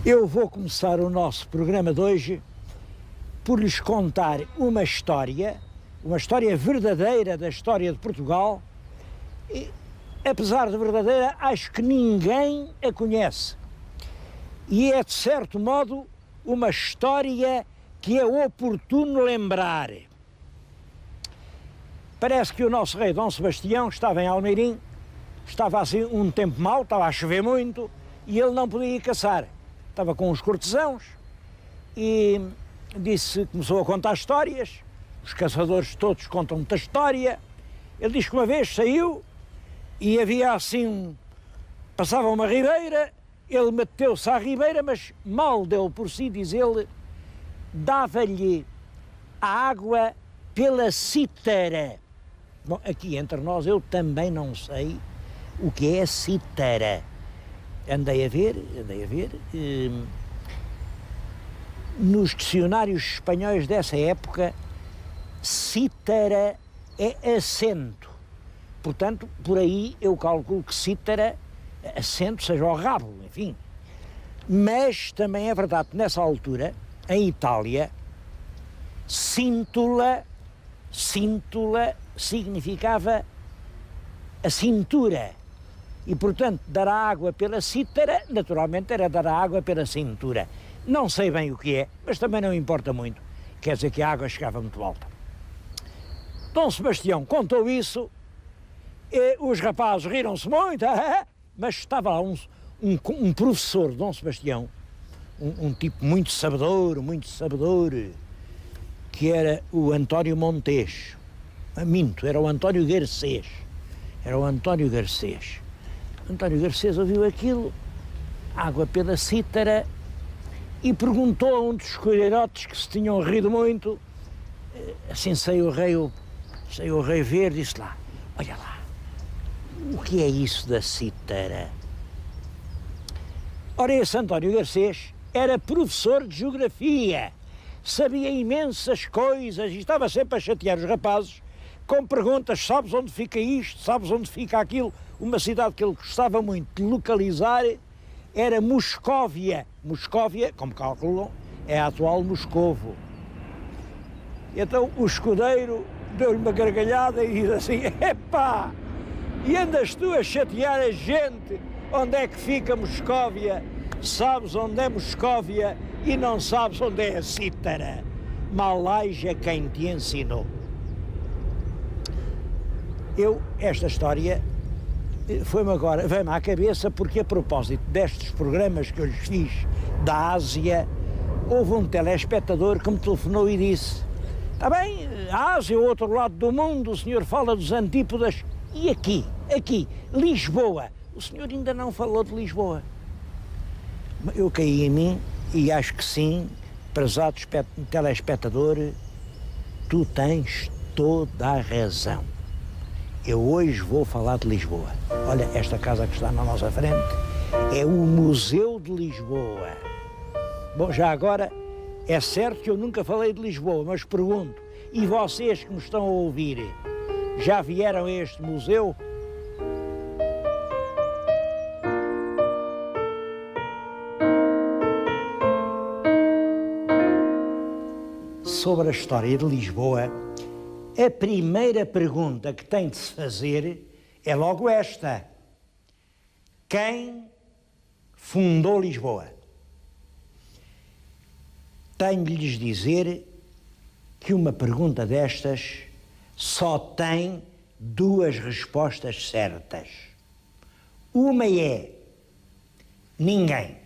Eu vou começar o nosso programa de hoje por lhes contar uma história verdadeira da história de Portugal. E, apesar de verdadeira, acho que ninguém a conhece. E é, de certo modo, uma história que é oportuno lembrar. Parece que o nosso rei Dom Sebastião estava em Almeirim, estava assim um tempo mau, estava a chover muito, e ele não podia ir caçar. Estava com os cortesãos e começou a contar histórias. Os caçadores todos contam muita história. Ele diz que uma vez saiu e havia assim, passava uma ribeira, ele meteu-se à ribeira, mas mal deu por si, diz ele, dava-lhe a água pela cítara. Bom, aqui entre nós eu também não sei o que é cítara. Andei a ver, nos dicionários espanhóis dessa época, cítara é assento. Portanto, por aí eu calculo que cítara, assento, seja o rabo, enfim. Mas também é verdade que nessa altura, em Itália, cíntula significava a cintura. E, portanto, dar a água pela cítara, naturalmente, era dar a água pela cintura. Não sei bem o que é, mas também não importa muito. Quer dizer que a água chegava muito alta. Dom Sebastião contou isso, e os rapazes riram-se muito, mas estava lá um professor, Dom Sebastião, um tipo muito sabedor, que era o António Montes. Minto, era o António Garcês. António Garcês ouviu aquilo, água pela cítara, e perguntou a um dos colherotes que se tinham rido muito. Assim saiu o rei ver, disse lá, olha lá, o que é isso da cítara? Ora, esse António Garcês era professor de geografia, sabia imensas coisas e estava sempre a chatear os rapazes com perguntas, sabes onde fica isto, sabes onde fica aquilo. Uma cidade que ele gostava muito de localizar era Moscóvia. Moscóvia, como calculam, é a atual Moscovo. Então o escudeiro deu-lhe uma gargalhada e disse assim, epá, e andas tu a chatear a gente, onde é que fica Moscóvia? Sabes onde é Moscóvia e não sabes onde é a cítara. Malaja quem te ensinou. Esta história veio-me à cabeça porque, a propósito destes programas que eu lhes fiz da Ásia, houve um telespectador que me telefonou e disse, está bem, a Ásia, o outro lado do mundo, o senhor fala dos antípodas, e aqui, Lisboa, o senhor ainda não falou de Lisboa. Eu caí em mim e acho que sim, prezado telespectador, tu tens toda a razão. Eu hoje vou falar de Lisboa. Olha, esta casa que está na nossa frente é o Museu de Lisboa. Bom, já agora, é certo que eu nunca falei de Lisboa, mas pergunto, e vocês que me estão a ouvir, já vieram a este museu? Sobre a história de Lisboa, a primeira pergunta que tem de se fazer é logo esta. Quem fundou Lisboa? Tenho de lhes dizer que uma pergunta destas só tem duas respostas certas. Uma é ninguém.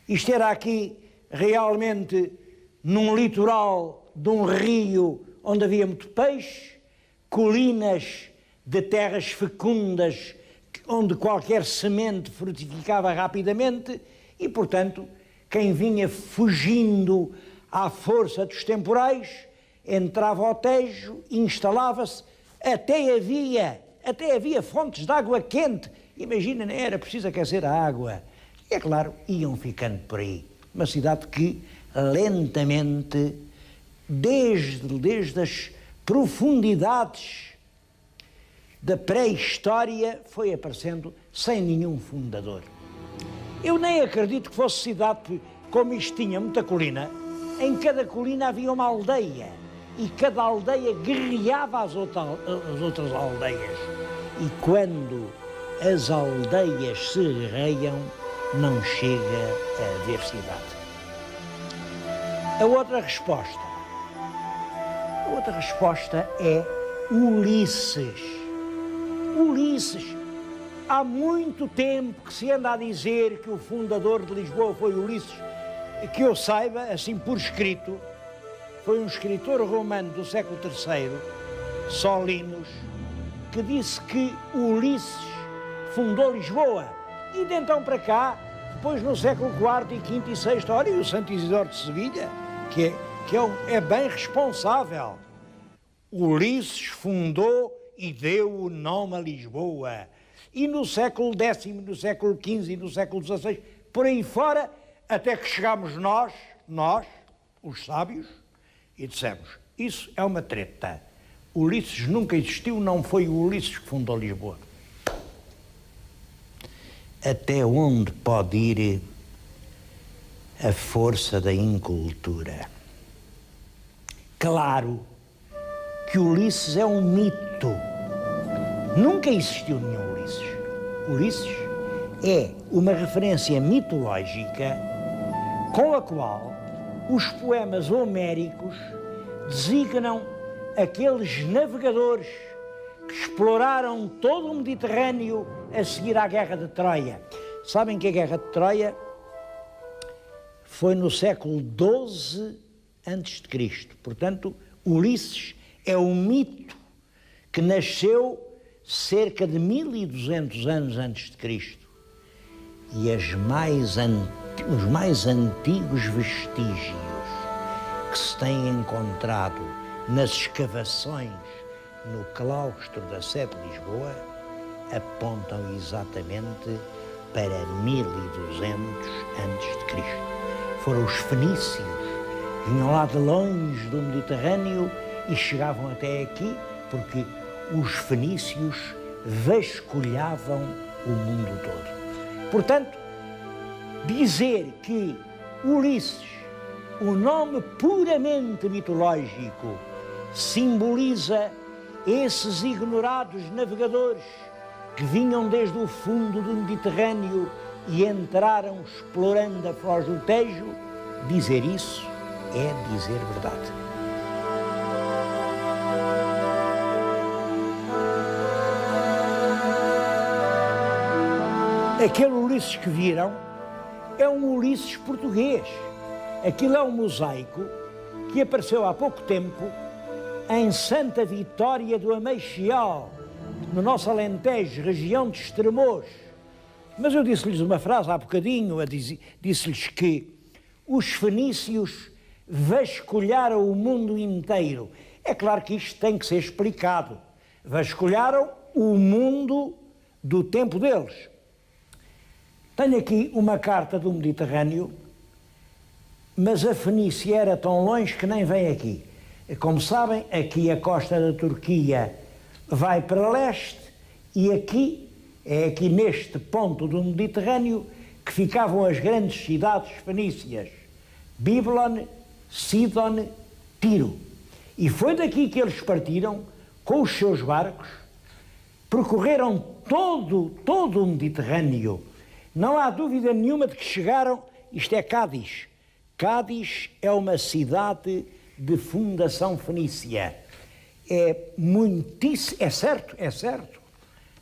Isto era aqui realmente num litoral de um rio onde havia muito peixe, colinas de terras fecundas onde qualquer semente frutificava rapidamente e, portanto, quem vinha fugindo à força dos temporais entrava ao Tejo, instalava-se, até havia fontes de água quente. Imagina, não era preciso aquecer a água. E, é claro, iam ficando por aí. Uma cidade que lentamente, desde as profundidades da pré-história, foi aparecendo sem nenhum fundador. Eu nem acredito que fosse cidade, porque como isto tinha muita colina, em cada colina havia uma aldeia e cada aldeia guerreava as outras aldeias. E quando as aldeias se guerreiam, não chega a haver cidade. A outra resposta é Ulisses. Ulisses. Há muito tempo que se anda a dizer que o fundador de Lisboa foi Ulisses, que eu saiba, assim por escrito, foi um escritor romano do século III, Solinos, que disse que Ulisses fundou Lisboa. E de então para cá, depois no século IV e V e VI, olha, e o Santo Isidoro de Sevilha, que é bem responsável. Ulisses fundou e deu o nome a Lisboa. E no século X, no século XV e no século XVI, por aí fora, até que chegámos nós, os sábios, e dissemos, isso é uma treta. Ulisses nunca existiu, não foi o Ulisses que fundou Lisboa. Até onde pode ir a força da incultura? Claro que Ulisses é um mito. Nunca existiu nenhum Ulisses. Ulisses é uma referência mitológica com a qual os poemas homéricos designam aqueles navegadores que exploraram todo o Mediterrâneo a seguir à Guerra de Troia. Sabem que a Guerra de Troia foi no século XII a.C. Portanto, Ulisses é um mito que nasceu cerca de 1200 anos antes de Cristo. E os mais antigos vestígios que se têm encontrado nas escavações no claustro da Sé de Lisboa apontam exatamente para 1200 a.C. Foram os fenícios, vinham lá de longe do Mediterrâneo e chegavam até aqui porque os fenícios vasculhavam o mundo todo. Portanto, dizer que Ulisses, o nome puramente mitológico, simboliza esses ignorados navegadores que vinham desde o fundo do Mediterrâneo e entraram explorando a foz do Tejo, dizer isso é dizer verdade. Aquele Ulisses que viram é um Ulisses português. Aquilo é um mosaico que apareceu há pouco tempo em Santa Vitória do Ameixial, no nosso Alentejo, região de Estremoz. Mas eu disse-lhes uma frase há bocadinho, disse-lhes que os fenícios vasculharam o mundo inteiro. É claro que isto tem que ser explicado. Vasculharam o mundo do tempo deles. Tenho aqui uma carta do Mediterrâneo, mas a Fenícia era tão longe que nem vem aqui. Como sabem, aqui a costa da Turquia vai para leste e aqui, é aqui neste ponto do Mediterrâneo que ficavam as grandes cidades fenícias, Bíblon, Sidon, Tiro. E foi daqui que eles partiram com os seus barcos, percorreram todo o Mediterrâneo. Não há dúvida nenhuma de que chegaram, isto é Cádiz. Cádiz é uma cidade de fundação fenícia. É certo.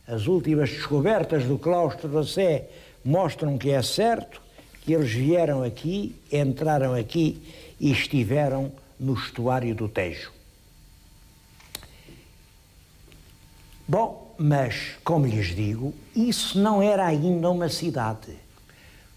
As últimas descobertas do claustro da Sé mostram que é certo, que eles vieram aqui, entraram aqui e estiveram no estuário do Tejo. Bom, mas, como lhes digo, isso não era ainda uma cidade.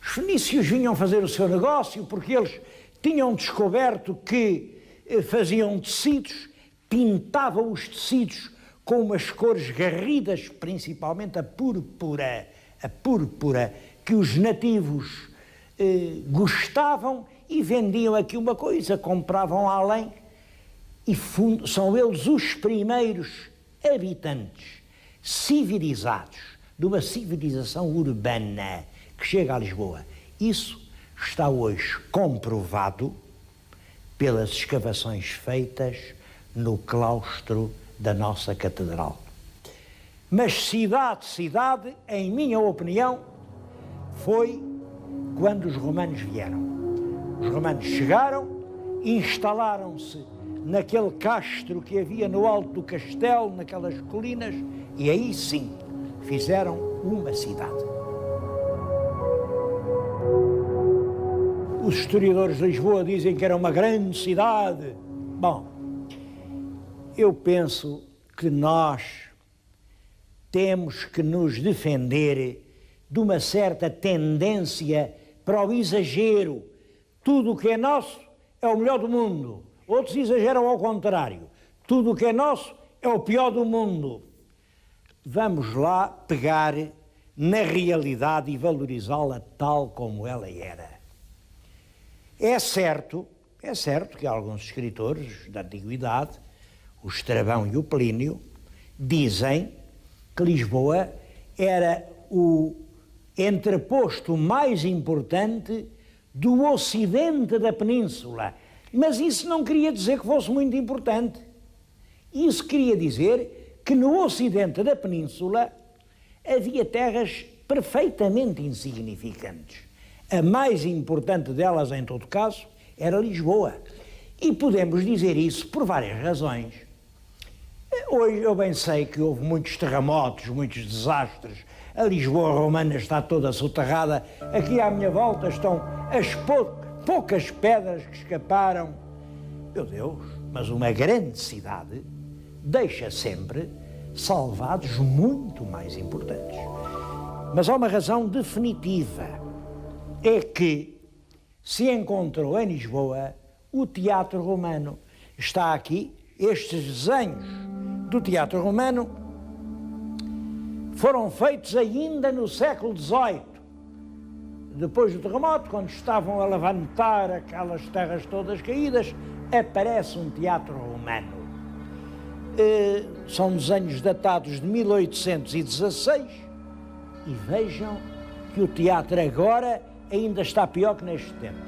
Os fenícios vinham fazer o seu negócio porque eles tinham descoberto que faziam tecidos, pintavam os tecidos com umas cores garridas, principalmente a púrpura, que os nativos gostavam e vendiam aqui uma coisa, compravam além e são eles os primeiros habitantes civilizados de uma civilização urbana que chega a Lisboa. Isso está hoje comprovado pelas escavações feitas no claustro da nossa catedral. Mas cidade, em minha opinião, foi quando os romanos vieram. Os romanos chegaram, instalaram-se naquele castro que havia no alto do castelo, naquelas colinas, e aí sim fizeram uma cidade. Os historiadores de Lisboa dizem que era uma grande cidade. Bom, eu penso que nós temos que nos defender de uma certa tendência para o exagero. Tudo o que é nosso é o melhor do mundo. Outros exageram ao contrário. Tudo o que é nosso é o pior do mundo. Vamos lá pegar na realidade e valorizá-la tal como ela era. É certo que alguns escritores da Antiguidade, o Estrabão e o Plínio, dizem que Lisboa era o entreposto mais importante do ocidente da península. Mas isso não queria dizer que fosse muito importante. Isso queria dizer que no ocidente da península havia terras perfeitamente insignificantes. A mais importante delas, em todo caso, era Lisboa. E podemos dizer isso por várias razões. Hoje eu bem sei que houve muitos terremotos, muitos desastres. A Lisboa romana está toda soterrada. Aqui à minha volta estão as poucas pedras que escaparam. Meu Deus, mas uma grande cidade deixa sempre salvados muito mais importantes. Mas há uma razão definitiva. É que se encontrou em Lisboa o Teatro Romano. Está aqui, estes desenhos do Teatro Romano foram feitos ainda no século XVIII. Depois do terremoto, quando estavam a levantar aquelas terras todas caídas, aparece um teatro romano. São desenhos datados de 1816 e vejam que o teatro agora ainda está pior que neste tempo.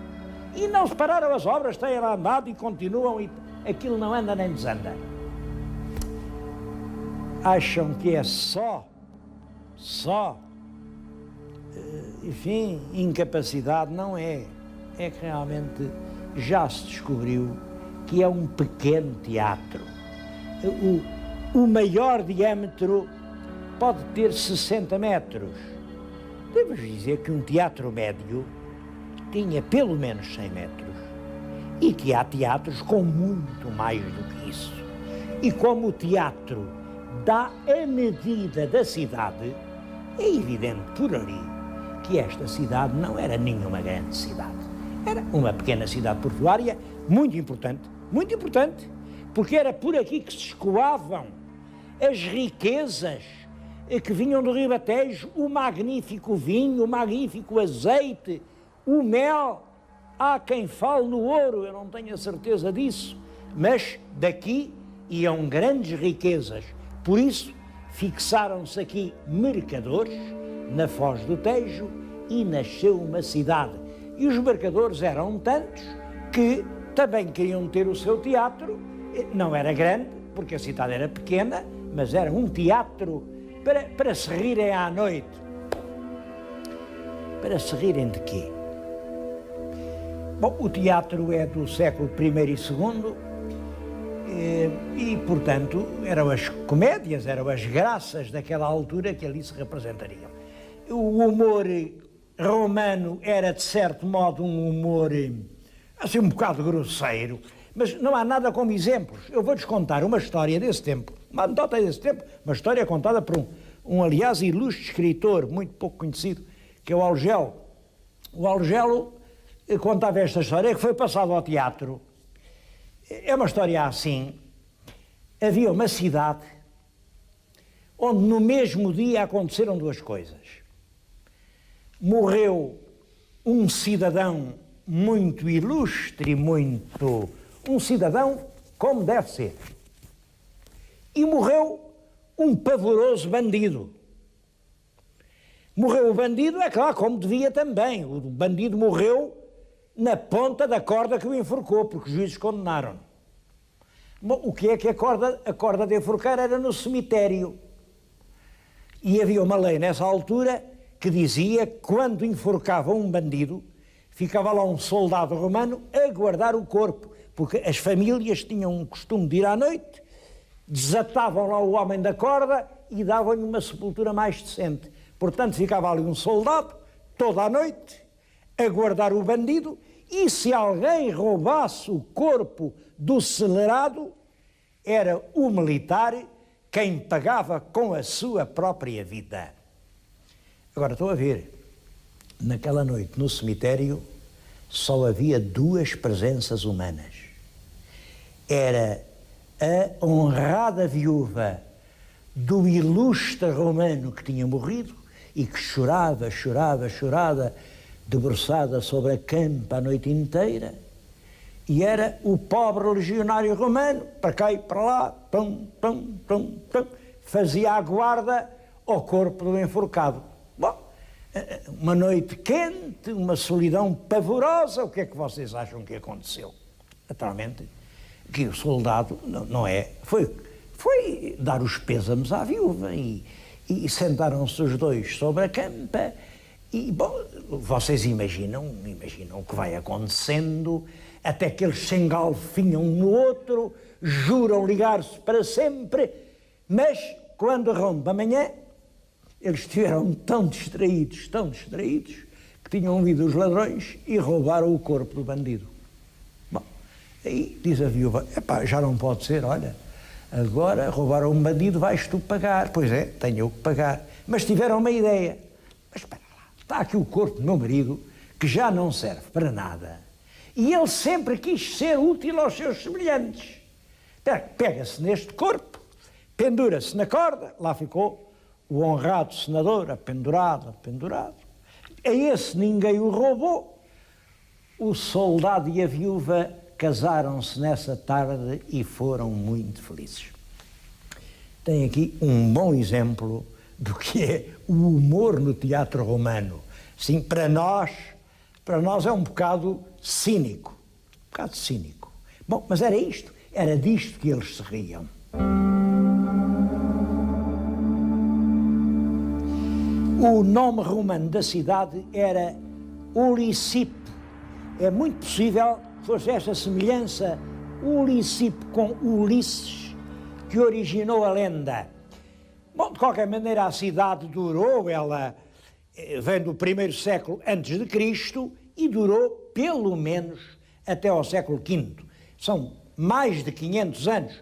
E não se pararam as obras, têm andado e continuam e aquilo não anda nem desanda. Acham que é só, enfim, incapacidade? Não é. É que realmente já se descobriu que é um pequeno teatro. O maior diâmetro pode ter 60 metros. Devo dizer que um teatro médio tinha pelo menos 100 metros e que há teatros com muito mais do que isso. E como o teatro dá a medida da cidade, é evidente por ali que esta cidade não era nenhuma grande cidade. Era uma pequena cidade portuária muito importante, porque era por aqui que se escoavam as riquezas que vinham do Ribatejo, o magnífico vinho, o magnífico azeite, o mel. Há quem fale no ouro, eu não tenho a certeza disso, mas daqui iam grandes riquezas. Por isso, fixaram-se aqui mercadores na Foz do Tejo e nasceu uma cidade. E os mercadores eram tantos que também queriam ter o seu teatro. Não era grande, porque a cidade era pequena, mas era um teatro para se rirem à noite. Para se rirem de quê? Bom, o teatro é do século I e II e, portanto, eram as comédias, eram as graças daquela altura que ali se representariam. O humor romano era, de certo modo, um humor assim um bocado grosseiro, mas não há nada como exemplos. Eu vou-lhes contar uma história desse tempo, uma anedota desse tempo, uma história contada por aliás, ilustre escritor, muito pouco conhecido, que é o Algelo. O Algelo contava esta história, que foi passado ao teatro. É uma história assim. Havia uma cidade onde no mesmo dia aconteceram duas coisas. Morreu um cidadão muito ilustre, um cidadão como deve ser. E morreu um pavoroso bandido. Morreu o bandido, é claro, como devia também. O bandido morreu na ponta da corda que o enforcou, porque os juízes condenaram. Bom, o que é que a corda de enforcar era no cemitério. E havia uma lei nessa altura que dizia que quando enforcavam um bandido, ficava lá um soldado romano a guardar o corpo, porque as famílias tinham o costume de ir à noite, desatavam lá o homem da corda e davam-lhe uma sepultura mais decente. Portanto, ficava ali um soldado, toda a noite, a guardar o bandido, e se alguém roubasse o corpo do celerado, era o militar quem pagava com a sua própria vida. Agora, estou a ver, naquela noite no cemitério só havia duas presenças humanas. Era a honrada viúva do ilustre romano que tinha morrido e que chorava, debruçada sobre a campa a noite inteira, e era o pobre legionário romano, para cá e para lá, fazia a guarda ao corpo do enforcado. Bom, uma noite quente, uma solidão pavorosa, o que é que vocês acham que aconteceu? Naturalmente, que o soldado foi dar os pêsames à viúva e sentaram-se os dois sobre a campa e, bom, vocês imaginam o que vai acontecendo, até que eles se engalfinham um no outro, juram ligar-se para sempre, mas quando rompe a manhã, eles estiveram tão distraídos, que tinham ouvido os ladrões e roubaram o corpo do bandido. Bom, aí diz a viúva, epá, já não pode ser, olha, agora roubaram um bandido, vais tu pagar. Pois é, tenho eu que pagar. Mas tiveram uma ideia. Mas espera lá, está aqui o corpo do meu marido, que já não serve para nada. E ele sempre quis ser útil aos seus semelhantes. Pega-se neste corpo, pendura-se na corda, lá ficou o honrado senador apendurado. A esse ninguém o roubou. O soldado e a viúva casaram-se nessa tarde e foram muito felizes. Tem aqui um bom exemplo do que é o humor no teatro romano. Sim, para nós é um bocado cínico. Bom, mas era isto, era disto que eles se riam. O nome romano da cidade era Ulicipo. É muito possível que fosse esta semelhança Ulicipo com Ulisses que originou a lenda. Bom, de qualquer maneira a cidade durou, ela vem do primeiro século antes de Cristo e durou pelo menos até ao século V. São mais de 500 anos.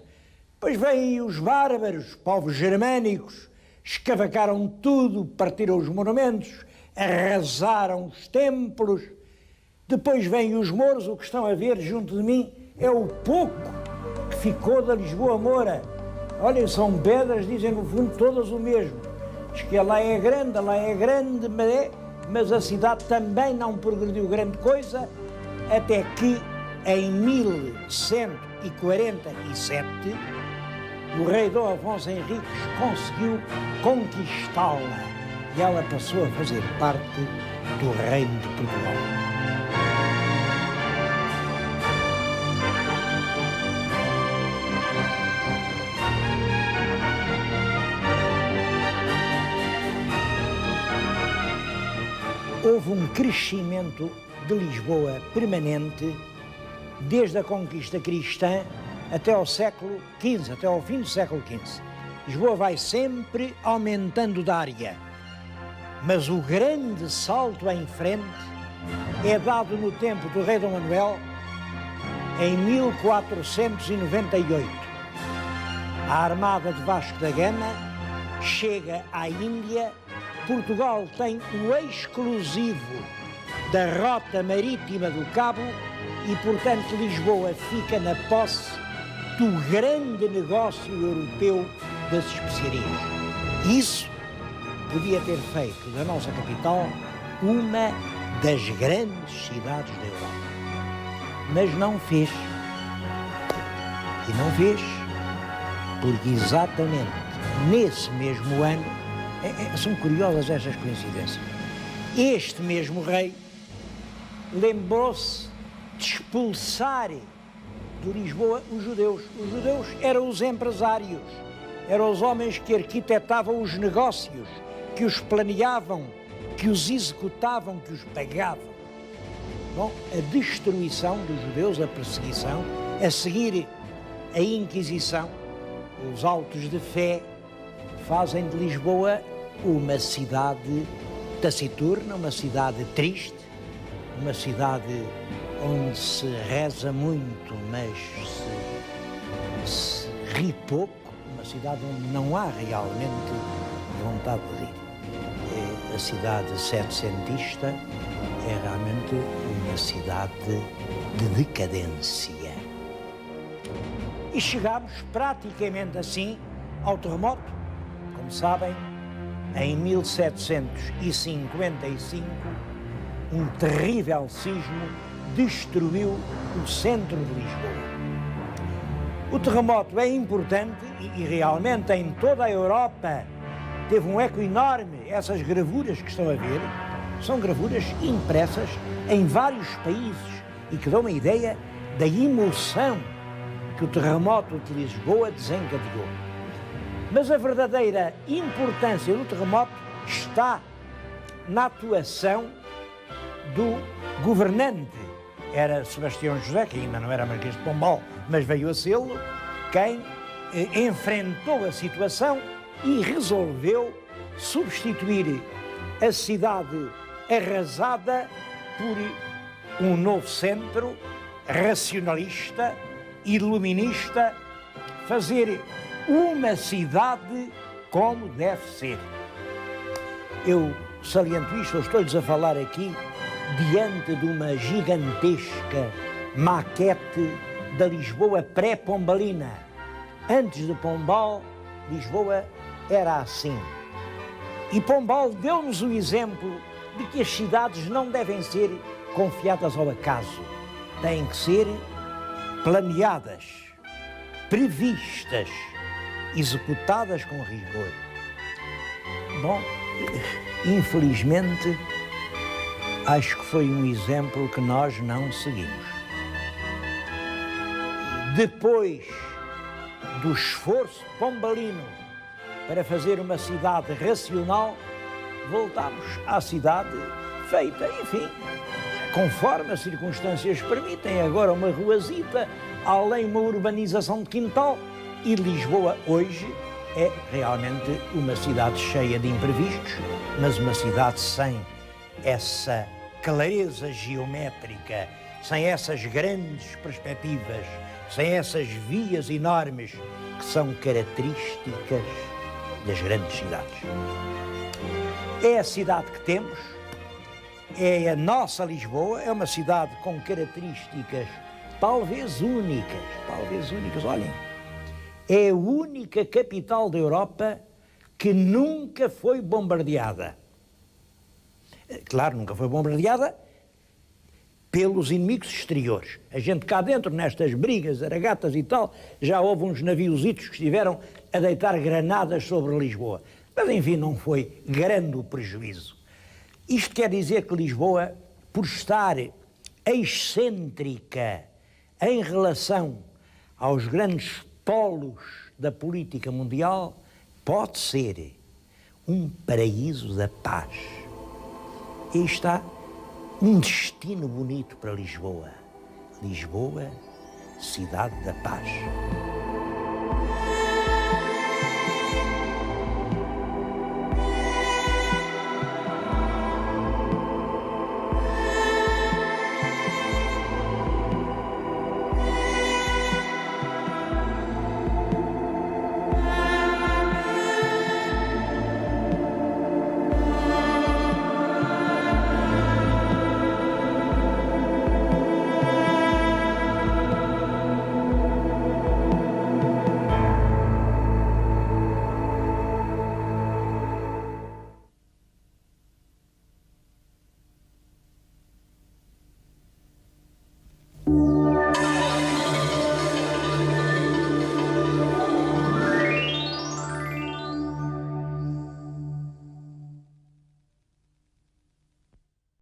Depois vêm os bárbaros, povos germânicos, escavacaram tudo, partiram os monumentos, arrasaram os templos. Depois vêm os mouros, o que estão a ver junto de mim é o pouco que ficou da Lisboa Moura. Olhem, são pedras, dizem no fundo todas o mesmo. Diz que lá é grande, mas a cidade também não progrediu grande coisa, até que em 1147 o rei Dom Afonso Henriques conseguiu conquistá-la e ela passou a fazer parte do Reino de Portugal. Houve um crescimento de Lisboa permanente desde a conquista cristã até ao século XV, até ao fim do século XV. Lisboa vai sempre aumentando de área, mas o grande salto em frente é dado no tempo do rei Dom Manuel, em 1498. A armada de Vasco da Gama chega à Índia. Portugal tem o exclusivo da rota marítima do Cabo e, portanto, Lisboa fica na posse do grande negócio europeu das especiarias. Isso podia ter feito da nossa capital uma das grandes cidades da Europa. Mas não fez. E não fez porque exatamente nesse mesmo ano, São curiosas estas coincidências. Este mesmo rei lembrou-se de expulsar de Lisboa os judeus. Os judeus eram os empresários, eram os homens que arquitetavam os negócios, que os planeavam, que os executavam, que os pagavam. Bom, a destruição dos judeus, a perseguição, a seguir a Inquisição, os autos de fé, fazem de Lisboa uma cidade taciturna, uma cidade triste, uma cidade onde se reza muito, mas se ri pouco, uma cidade onde não há realmente vontade de rir. A cidade setecentista é realmente uma cidade de decadência. E chegámos praticamente assim ao terremoto. Como sabem, em 1755, um terrível sismo destruiu o centro de Lisboa. O terremoto é importante e realmente em toda a Europa teve um eco enorme. Essas gravuras que estão a ver são gravuras impressas em vários países e que dão uma ideia da emoção que o terremoto de Lisboa desencadeou. Mas a verdadeira importância do terremoto está na atuação do governante. Era Sebastião José, que ainda não era Marquês de Pombal, mas veio a ser quem enfrentou a situação e resolveu substituir a cidade arrasada por um novo centro racionalista, iluminista, fazer uma cidade como deve ser. Eu saliento isto, eu estou-lhes a falar aqui diante de uma gigantesca maquete da Lisboa pré-pombalina. Antes de Pombal, Lisboa era assim. E Pombal deu-nos o exemplo de que as cidades não devem ser confiadas ao acaso. Têm que ser planeadas, previstas, executadas com rigor. Bom, infelizmente, acho que foi um exemplo que nós não seguimos. Depois do esforço pombalino para fazer uma cidade racional, voltámos à cidade feita, enfim, conforme as circunstâncias permitem. Agora uma ruazita, além uma urbanização de quintal, e Lisboa hoje é realmente uma cidade cheia de imprevistos, mas uma cidade sem essa clareza geométrica, sem essas grandes perspectivas, sem essas vias enormes que são características das grandes cidades. É a cidade que temos, é a nossa Lisboa, é uma cidade com características talvez únicas. Olhem, é a única capital da Europa que nunca foi bombardeada. Claro, nunca foi bombardeada pelos inimigos exteriores. A gente cá dentro, nestas brigas, aragatas e tal, já houve uns naviositos que estiveram a deitar granadas sobre Lisboa. Mas, enfim, não foi grande o prejuízo. Isto quer dizer que Lisboa, por estar excêntrica em relação aos grandes polos da política mundial, pode ser um paraíso da paz. E está um destino bonito para Lisboa. Lisboa, cidade da paz.